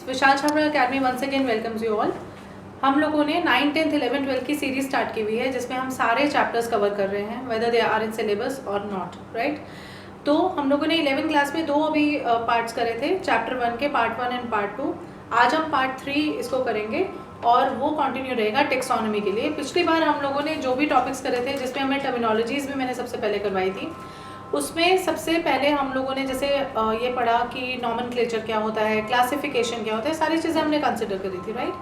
Vishal Chhabra academy once again welcomes you all. हम लोगों ने 9, 10, 11, 12 की सीरीज स्टार्ट की हुई है जिसमें हम सारे चैप्टर्स कवर कर रहे हैं whether they are in syllabus और नॉट, राइट। तो हम लोगों ने 11 क्लास में 2 अभी पार्ट्स करे थे, चैप्टर 1 के पार्ट 1 एंड पार्ट 2। आज हम पार्ट 3 इसको करेंगे और वो कंटिन्यू रहेगा टेक्सोनॉमी के लिए। पिछली बार हम लोगों ने जो भी टॉपिक्स करे थे जिसमें हमें टर्मिनोलॉजीज भी मैंने सबसे पहले करवाई थी, उसमें सबसे पहले हम लोगों ने जैसे ये पढ़ा कि नॉमेनक्लेचर क्या होता है, क्लासिफिकेशन क्या होता है, सारी चीज़ें हमने कंसिडर करी थी, राइट।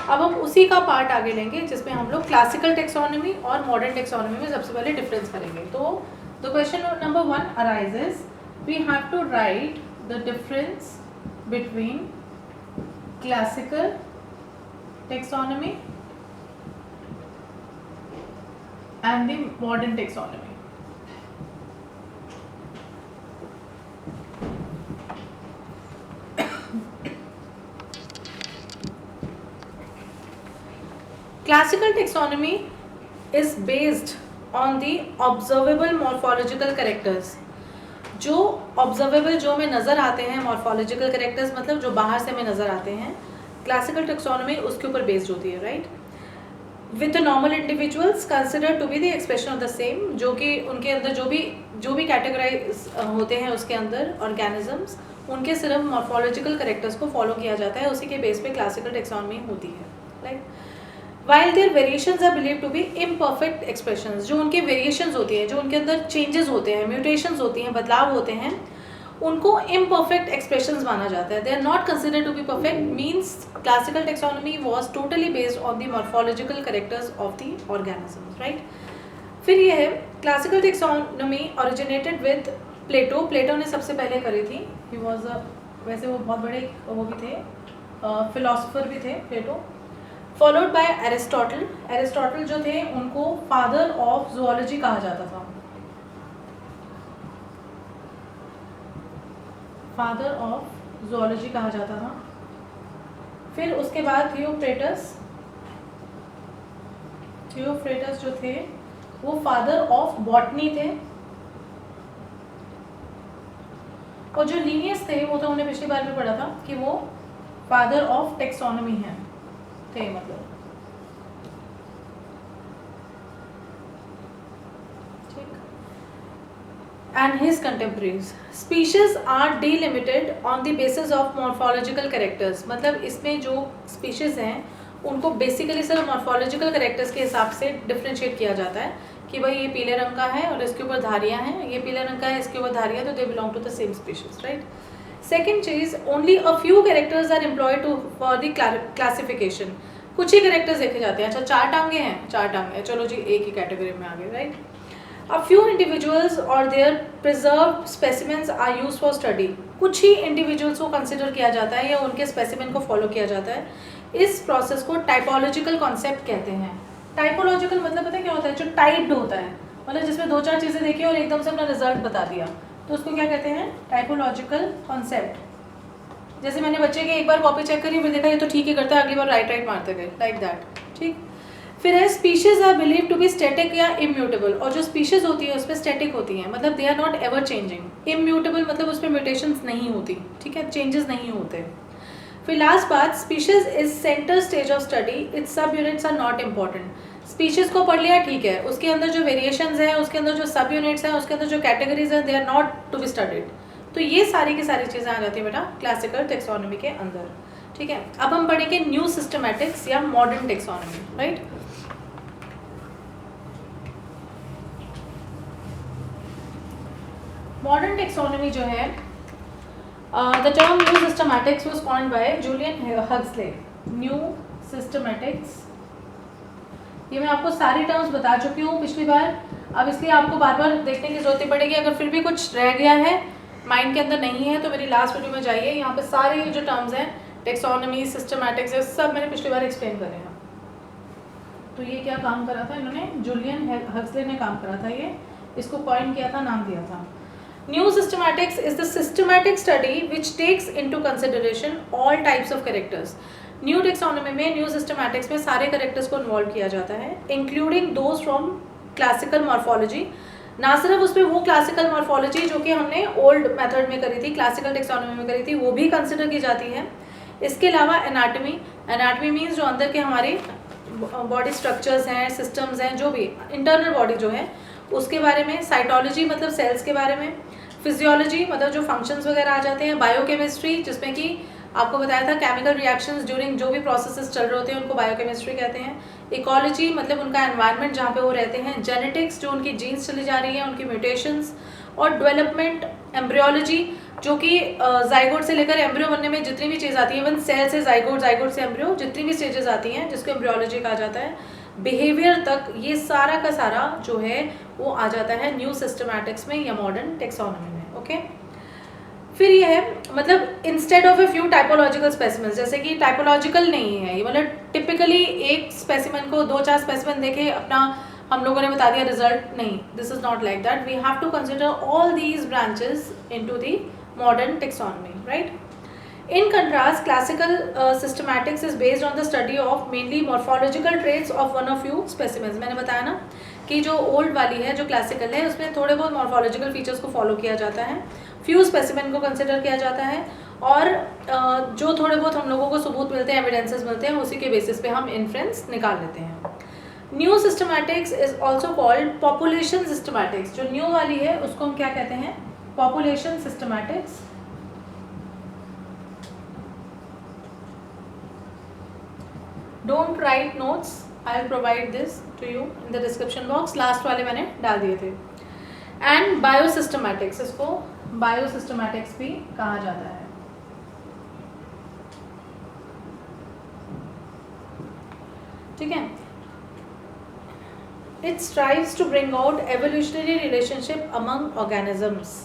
अब हम उसी का पार्ट आगे लेंगे जिसमें हम लोग क्लासिकल टेक्सोनॉमी और मॉडर्न टेक्सोनॉमी में सबसे पहले डिफरेंस करेंगे। तो the question number 1 arises, we have to write the difference between classical taxonomy and the modern taxonomy. Classical taxonomy is based on the observable morphological characters। जो observable, जो हमें नज़र आते हैं, morphological characters मतलब जो बाहर से हमें नज़र आते हैं, classical taxonomy उसके ऊपर based होती है, right? With the normal individuals considered to be the expression of the same, जो कि उनके अंदर जो भी categorize होते हैं उसके अंदर organisms, उनके सिर्फ morphological characters को follow किया जाता है, उसी के base पे classical taxonomy होती है, right? While their variations are believed to be imperfect expressions, जो उनके variations होती हैं, जो उनके अंदर changes होते हैं, mutations होती हैं, बदलाव होते हैं, उनको imperfect expressions माना जाता है। They are not considered to be perfect, means classical taxonomy was totally based on the morphological characters of the organisms, right? फिर ये है classical taxonomy originated with Plato। प्लेटो ने सबसे पहले करी थी। He was a, वैसे वो बहुत बड़े वो भी थे, philosopher भी थे Plato. Followed by Aristotle. Aristotle जो थे उनको फादर ऑफ जूलॉजी कहा जाता था, फादर ऑफ जूलॉजी कहा जाता था। फिर उसके बाद थियोफ्रेटस जो थे वो फादर ऑफ बॉटनी थे, और जो लीनियस थे वो तो हमने पिछली बार भी पढ़ा था कि वो फादर ऑफ टेक्सोनॉमी हैं थे, मतलब ठीक। And his contemporaries. Species are delimited on the basis of morphological characters, मतलब इसमें जो स्पीशीज हैं उनको बेसिकली सिर्फ मॉर्फोलॉजिकल कैरेक्टर्स के हिसाब से डिफ्रेंशिएट किया जाता है कि भाई ये पीले रंग का है और इसके ऊपर धारियां हैं, ये पीले रंग का है इसके ऊपर धारियां, तो they belong to the same species, right. Second चीज, only a few characters are employed to for the classification. कुछ ही कैरेक्टर्स देखे जाते हैं। अच्छा, 4 टांगे हैं, 4 टांगे, चलो जी एक ही कैटेगरी में आ गए, राइट। अ फ्यू इंडिविजुअल्स और their preserved specimens are used for study. कुछ ही इंडिविजुअल्स को कंसिडर किया जाता है या उनके स्पेसिमेन को फॉलो किया जाता है। इस प्रोसेस को टाइपोलॉजिकल कॉन्सेप्ट कहते हैं। टाइपोलॉजिकल मतलब पता है क्या होता है? जो टाइप्ड होता है, मतलब जिसमें 2-4 चीज़ें देखी और एकदम से अपना रिजल्ट बता दिया, तो उसको क्या कहते हैं? Typological concept. जैसे मैंने बच्चे की एक बार कॉपी चेक करी, फिर देखा ये तो ठीक ही करता है, अगली बार राइट मारते गए, लाइक दैट, ठीक। फिर है species are believe to be static या इम्यूटेबल, और जो स्पीशीज होती है उसमें स्टैटिक होती हैं, मतलब they are not ever changing. Immutable मतलब उसमें म्यूटेशंस नहीं होती, ठीक है, चेंजेस नहीं होते। फिर लास्ट बात, species is centre stage of study, its subunits are not important. Species को पढ़ लिया, ठीक है, उसके अंदर जो वेरिएशंस हैं, उसके अंदर जो सब यूनिट्स हैं, उसके अंदर जो कैटेगरीज हैं, they are not to be studied. तो ये सारी की सारी चीज़ें आ जाती है बेटा क्लासिकल टेक्सोनॉमी के अंदर, ठीक है। अब हम पढ़ेंगे न्यू सिस्टमैटिक्स या modern taxonomy, right. Modern taxonomy जो है, the term new systematics was coined by Julian Huxley. New systematics, ये मैं आपको सारी टर्म्स बता चुकी हूँ पिछली बार, अब इसलिए आपको बार बार देखने की जरूरत नहीं पड़ेगी। अगर फिर भी कुछ रह गया है, माइंड के अंदर नहीं है, तो मेरी लास्ट वीडियो में जाइए, यहाँ पे सारे जो टर्म्स हैं, टेक्सोनॉमी, सिस्टमैटिक्स, ये सब मैंने पिछली बार एक्सप्लेन करे हैं। तो ये क्या काम करा था इन्होंने? जूलियन हक्सले ने काम करा था, ये इसको कॉइन किया था, नाम दिया था। New systematics is the systematic study which takes into consideration all types of characters. New taxonomy में, न्यू सिस्टमैटिक्स में सारे कैरेक्टर्स को इन्वॉल्व किया जाता है, including those from classical morphology. ना सिर्फ उसमें वो क्लासिकल मॉर्फोलॉजी जो कि हमने ओल्ड मेथड में करी थी, क्लासिकल टेक्सोनॉमी में करी थी, वो भी कंसिडर की जाती है, इसके अलावा एनाटमी, एनाटमी मीन्स जो अंदर के हमारे बॉडी स्ट्रक्चर्स हैं, सिस्टम्स हैं, जो भी इंटरनल बॉडी जो है उसके बारे में। साइटोलॉजी मतलब सेल्स के बारे में। फिजियोलॉजी मतलब जो फंक्शंस वगैरह आ जाते हैं। बायोकेमिस्ट्री जिसमें कि आपको बताया था केमिकल रिएक्शंस ड्यूरिंग जो भी प्रोसेसेस चल रहे होते हैं उनको बायोकेमिस्ट्री कहते हैं। इकोलॉजी मतलब उनका एनवायरनमेंट जहाँ पे वो रहते हैं। जेनेटिक्स जो उनकी जीन्स चली जा रही हैं, उनकी म्यूटेशंस। और डेवलपमेंट, एम्ब्रियोलॉजी जो कि जाइगोट से लेकर एम्ब्रियो बनने में जितनी भी चीज़ आती है, इवन सेल से जाइगोट, जाइगोट से एम्ब्रियो, जितनी भी स्टेजेस आती हैं जिसको एम्ब्रियोलॉजी कहा जाता है, बिहेवियर तक, ये सारा का सारा जो है वो आ जाता है न्यू सिस्टमैटिक्स में या मॉडर्न टेक्सोनॉमी में। ओके, फिर ये है मतलब instead of a few typological specimens, जैसे कि टाइपोलॉजिकल नहीं है ये, मतलब टिपिकली एक स्पेसिमेन को 2-4 स्पेसिमेन देखे अपना हम लोगों ने बता दिया रिजल्ट, नहीं, this is not like that. We have to consider all these branches into the modern taxonomy, right. In contrast, classical systematics is based on the study of mainly morphological traits of one or few specimens. मैंने बताया ना कि जो old वाली है, जो classical है, उसमें थोड़े बहुत मॉर्फोलॉजिकल फीचर्स को फॉलो किया जाता है, फ्यू स्पेसिमेन को कंसिडर किया जाता है, और जो थोड़े बहुत हम लोगों को सबूत मिलते हैं, एविडेंसेस मिलते हैं, उसी के बेसिस पे हम इन्फ्रेंस निकाल लेते हैं। New systematics is also called population systematics. जो न्यू वाली है उसको हम क्या कहते हैं? Population systematics. Don't write notes, I will provide this to you in the description box. Last वाले मैंने डाल दिए थे। एंड बायोसिस्टमैटिक्स, इसको बायोसिस्टमैटिक्स भी कहा जाता है। ठीक है, it strives to bring out evolutionary relationship among organisms।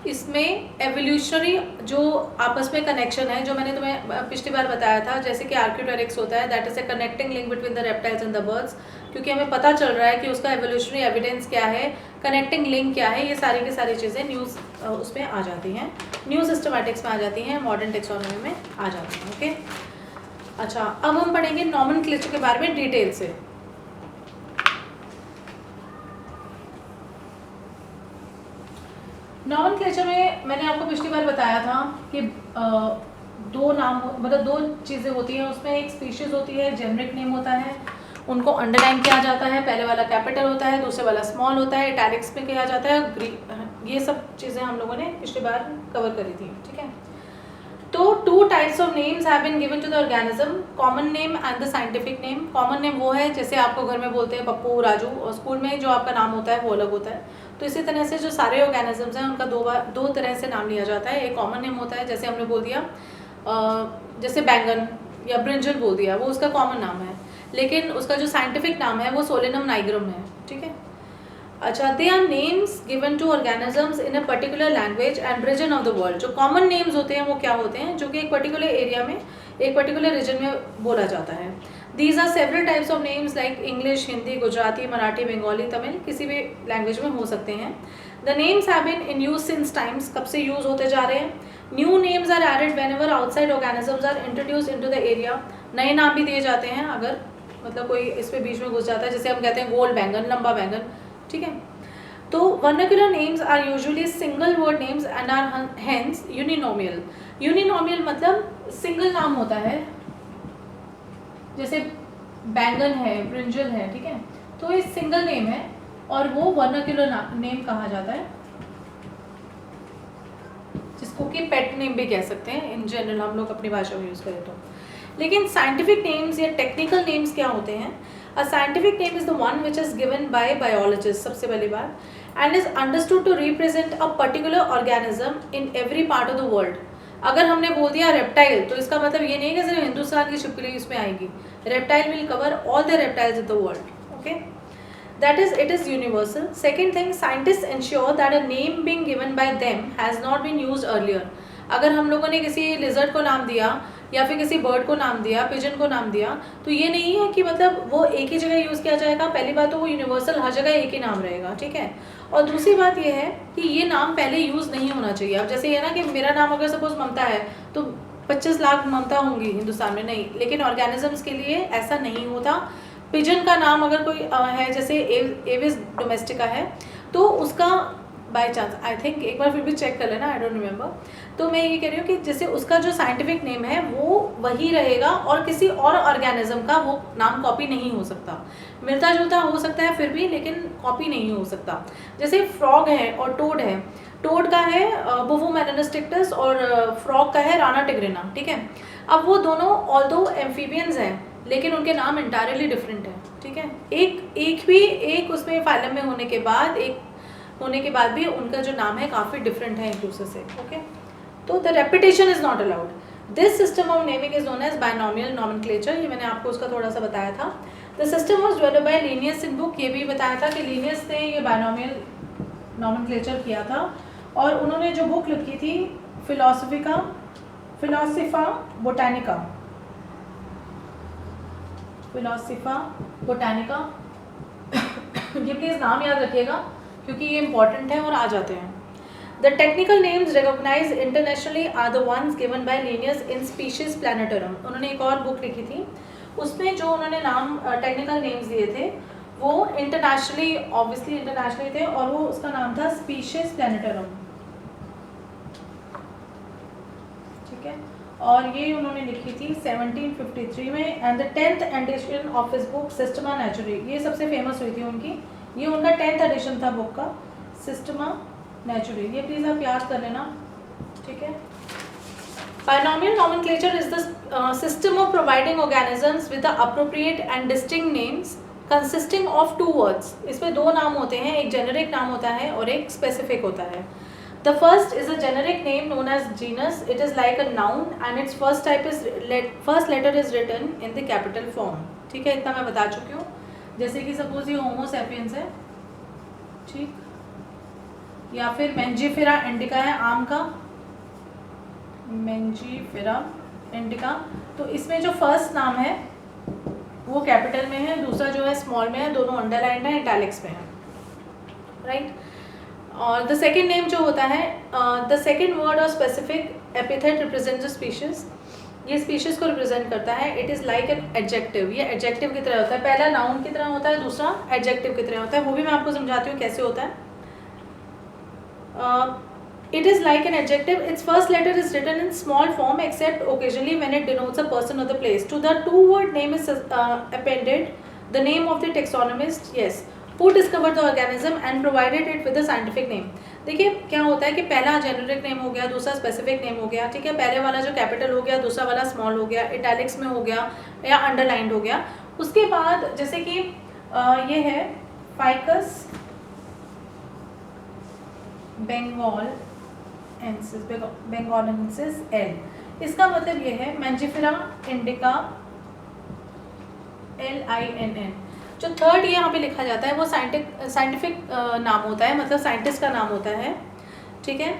इसमें एवोल्यूशनरी जो आपस में कनेक्शन है, जो मैंने तुम्हें पिछली बार बताया था, जैसे कि आर्क्योटेरिक्स होता है, that is a connecting link between the reptiles and the birds, क्योंकि हमें पता चल रहा है कि उसका एवोल्यूशनरी एविडेंस क्या है, कनेक्टिंग लिंक क्या है, ये सारी की सारी चीज़ें न्यूज़ उसमें आ जाती हैं, न्यू सिस्टमैटिक्स में आ जाती हैं, मॉडर्न टेक्सोनॉमी में आ जाती हैं। ओके, अच्छा, अब हम पढ़ेंगे नॉमेनक्लेचर के बारे में डिटेल से। नॉमेनक्लेचर में मैंने आपको पिछली बार बताया था कि दो नाम, मतलब दो चीज़ें होती हैं उसमें। एक स्पीशीज होती है, जेनरिक नेम होता है, उनको अंडरलाइन किया जाता है, पहले वाला कैपिटल होता है, दूसरे वाला स्मॉल होता है, इटैलिक्स में किया जाता है। ये सब चीज़ें हम लोगों ने पिछली बार कवर करी थी। ठीक है, तो 2 types of names have been given to the organism, common name and the scientific name. Common name वो है जैसे आपको घर में बोलते हैं पप्पू, राजू, और स्कूल में जो आपका नाम होता है वो अलग होता है। तो इसी तरह से जो सारे ऑर्गेनिजम्स हैं उनका दो तरह से नाम लिया जाता है। एक कॉमन नेम होता है, जैसे हमने बोल दिया जैसे बैंगन या ब्रिंजल बोल दिया, वो उसका कॉमन नाम है, लेकिन उसका जो साइंटिफिक नाम है वो सोलेनम नाइग्रम है। ठीक है, अच्छा, they are names given to organisms in a particular language and region of the world. जो कॉमन नेम्स होते हैं वो क्या होते हैं? जो कि एक पर्टिकुलर एरिया में, एक पर्टिकुलर रीजन में बोला जाता है। These are several types of names like English, Hindi, Gujarati, Marathi, Bengali, Tamil, किसी भी लैंग्वेज में हो सकते हैं। The names have been in use since times, कब से यूज होते जा रहे हैं। New names are added whenever outside organisms are introduced into the area. नए नाम भी दिए जाते हैं अगर मतलब कोई इस पे बीच में घुस जाता है, जैसे हम कहते हैं गोल बैंगन, लंबा बैंगन। ठीक है, तो vernacular names are usually single word names and are hence uninomial. Uninomial मतलब सिंगल नाम होता है, जैसे बैंगन है, ब्रिंजल है। ठीक है, तो ये सिंगल नेम है और वो वर्नाक्युलर नेम कहा जाता है, जिसको कि पेट नेम भी कह सकते हैं इन जनरल हम लोग अपनी भाषा में यूज करें तो। लेकिन साइंटिफिक नेम्स या टेक्निकल नेम्स क्या होते हैं? A scientific name is the one which is given by biologist, सबसे पहली बात, and is understood to represent a particular organism in every part of the world. अगर हमने बोल दिया रेप्टाइल, तो इसका मतलब ये नहीं कि सिर्फ हिंदुस्तान की छिपकली इसमें आएगी। Reptile will cover all the reptiles in the world. Okay, that is, it is universal. Second thing, scientists ensure that a name being given by them has not been used earlier. अगर हम लोगों ने किसी lizard को नाम दिया या फिर किसी बर्ड को नाम दिया, पिजन को नाम दिया, तो ये नहीं है कि मतलब वो एक ही जगह यूज़ किया जाएगा। पहली बात तो वो यूनिवर्सल, हर जगह एक ही नाम रहेगा। ठीक है, और दूसरी बात ये है कि ये नाम पहले यूज़ नहीं होना चाहिए। अब जैसे ये ना कि मेरा नाम अगर सपोज ममता है तो 25 लाख ममता होंगी हिंदुस्तान में, नहीं, लेकिन ऑर्गेनिजम्स के लिए ऐसा नहीं होता। पिजन का नाम अगर कोई है, जैसे एविस डोमेस्टिका है, तो उसका बाय चांस, आई थिंक एक बार फिर भी चेक कर लेना, आई डोंट रिमेंबर, तो मैं ये कह रही हूँ कि जैसे उसका जो साइंटिफिक नेम है वो वही रहेगा और किसी और ऑर्गेनिज्म का वो नाम कॉपी नहीं हो सकता। मिलता जुलता हो सकता है फिर भी, लेकिन कॉपी नहीं हो सकता। जैसे फ्रॉग है और टोड है, टोड का है बुवो मेलानोस्टिक्टस और फ्रॉग का है राना टिग्रिना, ठीक है। अब वो दोनों ऑल्दो एम्फीबियंस हैं लेकिन उनके नाम इंटायरली डिफरेंट है, ठीक है। एक उसमें फाइलम में होने के बाद भी उनका जो नाम है काफ़ी डिफरेंट है एक दूसरे से, ओके। तो the repetition is not allowed. This system of naming is known as binomial nomenclature, ये मैंने आपको उसका थोड़ा सा बताया था। The system was developed by Linnaeus in book, ये भी बताया था कि लिनियस ने ये बायनॉमियल नॉमेनक्लेचर किया था। और उन्होंने जो बुक लिखी थी फिलोसफिका बोटानिका ये प्लीज़ नाम याद रखिएगा क्योंकि ये इंपॉर्टेंट है और आ जाते हैं। The technical names recognized internationally are the ones given by Linnaeus in Species Planetarum। उन्होंने एक और बुक लिखी थी, उसमें जो उन्होंने नाम टेक्निकल नेम्स दिए थे वो ऑब्वियसली इंटरनेशनली थे, और वो उसका नाम था Species Planetarum, ठीक है। और ये उन्होंने लिखी थी 1753 में। And the 10th edition of his book Systema Naturae, ये सबसे फेमस हुई थी उनकी, ये उनका 10th एडिशन था बुक का, सिस्टमा नेचुरी, ये प्लीज आप याद कर लेना, ठीक है। Binomial nomenclature is the system of providing organisms with the appropriate and distinct names consisting of 2 words. इसमें 2 नाम होते हैं, एक जेनेरिक नाम होता है और एक स्पेसिफिक होता है। The first is a generic name known as genus. It is like a noun and its first letter is written in the capital form, ठीक है। इतना मैं बता चुकी हूँ। जैसे कि सपोज ये होमो सैपियंस है, ठीक, या फिर मेंजीफेरा इंडिका है आम का, मेंजीफेरा इंडिका। तो इसमें जो फर्स्ट नाम है वो कैपिटल में है, दूसरा जो है स्मॉल में है, दोनों अंडरलाइंड है, इटैलिक्स में है, राइट। और द सेकेंड नेम जो होता है, द सेकेंड वर्ड और specific epithet represent the species, ये स्पीशीज को रिप्रेजेंट करता है। It is like an adjective, ये एडजेक्टिव की तरह होता है, पहला नाउन की तरह होता है, दूसरा एडजेक्टिव की तरह होता है, वो भी मैं आपको समझाती हूँ कैसे होता है। It is like an adjective. Its first letter is written in small form except occasionally when it denotes a person or the place. To the 2-word name is appended the name of the taxonomist, yes, who discovered the organism and provided it with a scientific name. देखिए क्या होता है कि पहला generic name हो गया, दूसरा specific name हो गया, ठीक है। पहले वाला जो कैपिटल हो गया, दूसरा वाला स्मॉल हो गया, इटैलिक्स में हो गया या अंडरलाइंड हो गया। उसके बाद जैसे कि ये है फाइकस बेंगोलेंसिस एल, इसका मतलब ये है मेंजीफेरा इंडिका LINN। जो थर्ड ये यहाँ पे लिखा जाता है वो साइंटिफिक नाम होता है, मतलब साइंटिस्ट का नाम होता है, ठीक है।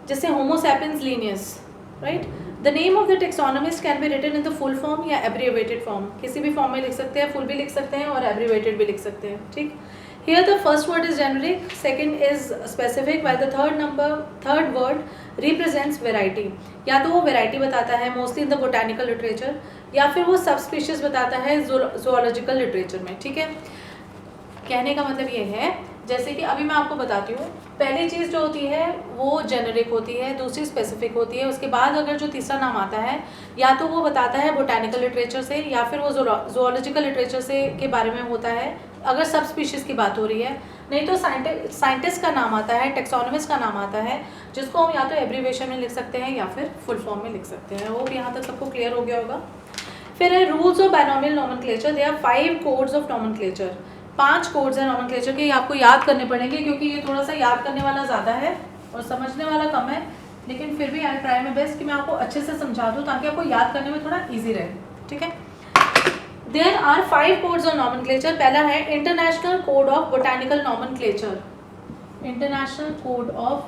जैसे Homo sapiens Linnaeus, right. The name of the taxonomist can be written in the full form या एब्रिवेटेड फॉर्म, किसी भी फॉर्म में लिख सकते हैं, फुल भी लिख सकते हैं और एब्रिवेटेड भी लिख सकते हैं, ठीक। Here the first word is generic, second is specific, while the third word represents variety। या तो वो variety बताता है mostly in the botanical literature, या फिर वो सब स्पीशीज बताता है zoological लिटरेचर में, ठीक है। कहने का मतलब ये है, जैसे कि अभी मैं आपको बताती हूँ, पहली चीज़ जो होती है वो जेनेरिक होती है, दूसरी स्पेसिफिक होती है, उसके बाद अगर जो तीसरा नाम आता है या तो वो बताता है बोटानिकल लिटरेचर से या फिर वो zoological लिटरेचर से के बारे में होता है अगर सब स्पीशीज़ की बात हो रही है, नहीं तो साइंटिस्ट का नाम आता है, टेक्सोनोमिस्ट का नाम आता है, जिसको हम या तो एब्रीवेशन में लिख सकते हैं या फिर फुल फॉर्म में लिख सकते हैं। वो यहाँ तक सबको क्लियर हो गया होगा। फिर है rules of binomial nomenclature. They are 5 codes of nomenclature, 5 codes हैं नॉमेनक्लेचर के, ये आपको याद करने पड़ेंगे क्योंकि ये थोड़ा सा याद करने वाला ज़्यादा है और समझने वाला कम है, लेकिन फिर भी आई ट्राई माय बेस्ट कि मैं आपको अच्छे से समझा दूँ ताकि आपको याद करने में थोड़ा ईजी रहे, ठीक है। There are 5 codes of nomenclature। पहला है international code of botanical nomenclature, international code of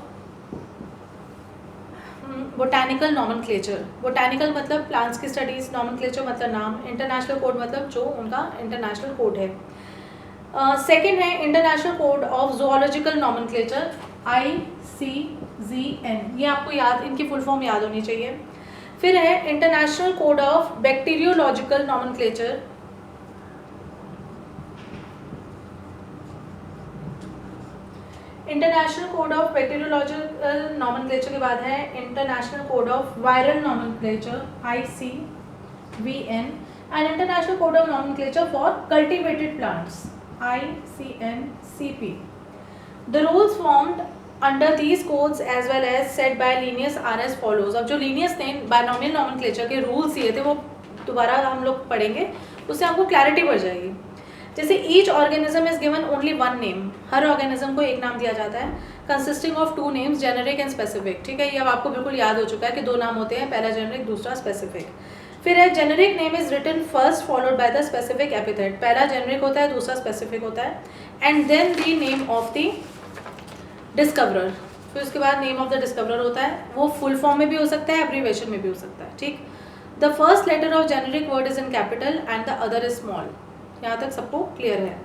botanical nomenclature. Botanical मतलब प्लांट्स की स्टडीज, नॉमेनक्लेचर मतलब नाम, इंटरनेशनल कोड मतलब जो उनका इंटरनेशनल कोड है। सेकेंड है international code of zoological nomenclature, ICZN, ये आपको याद, इनकी फुल फॉर्म याद होनी चाहिए। फिर है international code of bacteriological nomenclature, international code of bacteriological nomenclature के बाद है international code of viral nomenclature ICVN and international code of nomenclature for cultivated plants ICNCP. The rules formed under these codes as well as set by Linnaeus are as follows. अब जो Linnaeus ने binomial nomenclature के rules दिए थे वो दोबारा हम लोग पढ़ेंगे, उससे हमको क्लैरिटी बढ़ जाएगी. जैसे each organism is given only one name, her organism को एक नाम दिया जाता है, consisting of two names generic and specific. ठीक है, ये अब आपको बिल्कुल याद हो चुका है कि दो नाम होते हैं, पहला जेनेरिक दूसरा स्पेसिफिक. फिर है generic name is written first followed by the specific epithet. पहला जेनेरिक होता है, दूसरा स्पेसिफिक होता है, and then the name of the discoverer. फिर उसके बाद नेम ऑफ द डिस्कवरर होता है, वो फुल फॉर्म में भी हो सकता है, एब्रीवेशन में भी हो सकता है. ठीक, the first letter of generic word is in capital and the other is small. यहाँ तक सबको क्लियर है.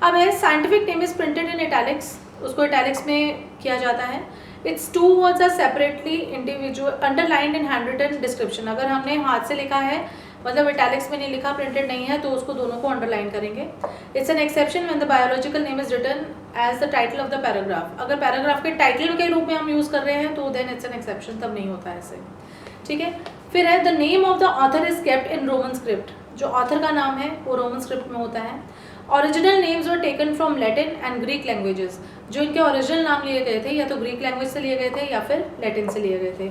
अब है scientific name is printed in italics, उसको इटैलिक्स में किया जाता है. Its two words are separately individual underlined in handwritten description. अगर हमने हाथ से लिखा है, मतलब इटैलिक्स में नहीं लिखा, प्रिंटेड नहीं है, तो उसको दोनों को अंडरलाइन करेंगे. It's an exception when the biological name is written as the title of the paragraph. अगर पैराग्राफ के टाइटल के रूप में हम यूज़ कर रहे हैं तो देन इट्स एन एक्सेप्शन, तब नहीं होता है ऐसे. ठीक है, फिर है the name of the author is kept in Roman script. जो ऑथर का नाम है वो रोमन स्क्रिप्ट में होता है. Original names were taken from Latin and Greek languages. जो इनके ओरिजिनल नाम लिए गए थे या तो ग्रीक लैंग्वेज से लिए गए थे या फिर लैटिन से लिए गए थे.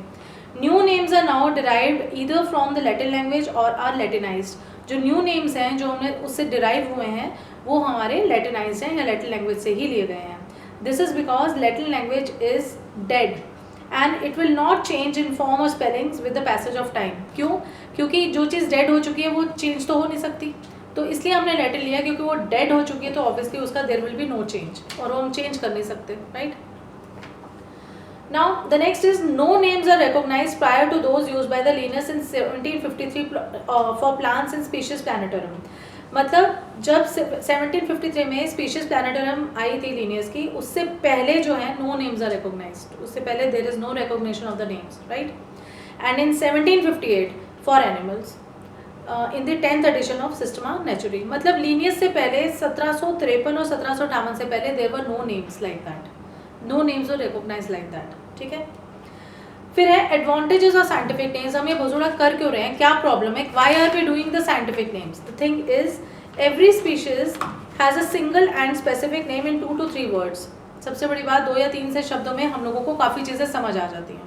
New names are now derived either from the Latin language और आर लैटिनाइज्ड. जो न्यू नेम्स हैं जो हमें उससे डिराइव हुए हैं वो हमारे लैटिनाइज्ड हैं या लैटिन लैंग्वेज से ही लिए गए हैं. This is because Latin language is dead and it will not change in form और spellings with the passage of time. क्यों? क्योंकि जो चीज़ डेड हो चुकी है वो चेंज तो हो नहीं सकती, तो इसलिए हमने लैटिन लिया, क्योंकि वो डेड हो चुकी है तो ऑब्वियसली उसका there will be no change, और वो हम चेंज कर नहीं सकते. Right, now the next is no names are recognised prior to those used by the Linnaeus in 1753 for plants in Species Plantarum. मतलब जब 1753 में स्पीशीज प्लैनेटोरम आई थी लिनियस की, उससे पहले जो है नो नेम्स आर रिकॉग्नाइज्ड, उससे पहले there is no recognition of the names. Right, and in 1758 for animals in the 10th edition of Systema Naturae. मतलब लीनियस से पहले 1753 और 1758 से पहले there were no names like that, no names were recognised like that. ठीक है, फिर है एडवांटेजेस ऑफ साइंटिफिक नेम्स. हम ये भोजोड़ा कर क्यों रहे हैं, क्या प्रॉब्लम है, why are we doing the scientific names. The thing is every species has a single and specific name in 2 to 3 words. सबसे बड़ी बात 2 या 3 से शब्दों में हम लोगों को काफ़ी चीज़ें समझ आ जाती हैं.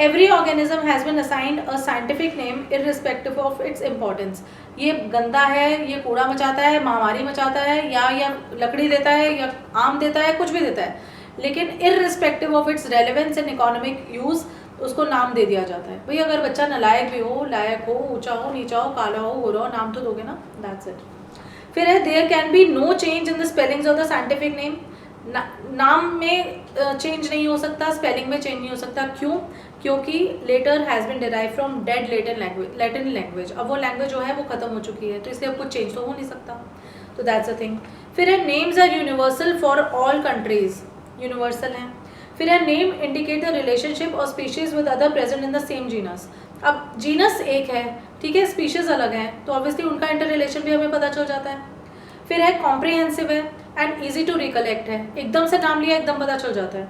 Every organism has been assigned a scientific name irrespective of its importance. ये गंदा है, ये कूड़ा मचाता है, महामारी मचाता है, या लकड़ी देता है, या आम देता है, कुछ भी देता है, लेकिन irrespective of its relevance and economic use उसको नाम दे दिया जाता है. भाई अगर बच्चा नालायक भी हो, लायक हो, ऊंचा हो, नीचा हो, काला हो, गोरा हो, नाम तो दोगे ना, that's it. फिर है there can be no change in the spellings of the scientific name. नाम में चेंज नहीं हो सकता, स्पेलिंग में चेंज नहीं हो सकता. क्यों? क्योंकि latter has been derive from dead Latin language. अब वो लैंग्वेज जो है वो खत्म हो चुकी है, तो इसलिए अब कुछ चेंज तो हो नहीं सकता. तो दैट्स अ थिंग. फिर है names are universal for all countries, universal हैं. फिर है नेम इंडिकेट द रिलेशनशिप और species with other present in the same genus. अब जीनस एक है, ठीक है, स्पीशीज अलग हैं, तो ऑब्वियसली उनका इंटर रिलेशन भी हमें पता चल जाता है. फिर है कॉम्प्रिहेंसिव है एंड ईजी टू रिकलेक्ट है, एकदम से नाम लिया एकदम पता चल जाता है.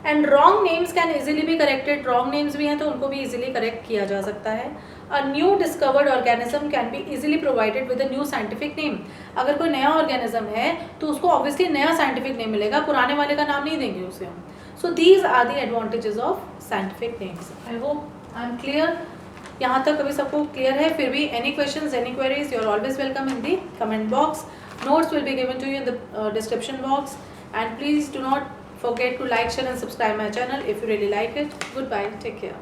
And wrong names can easily be corrected, wrong names भी हैं तो उनको भी इजीली करेक्ट किया जा सकता है. A new discovered organism can be easily provided with a new scientific name. अगर कोई नया ऑर्गेनिज्म है तो उसको ऑब्वियसली नया साइंटिफिक नेम मिलेगा, पुराने वाले का नाम नहीं देंगे उसे हम. So these are the advantages of scientific names. I hope I am clear. यहाँ तक अभी सबको क्लियर है. फिर भी any questions, any queries, you are always welcome in the comment box. Notes will be given to you in the description box, and please do not forget to like, share and subscribe my channel if you really like it. Goodbye, take care.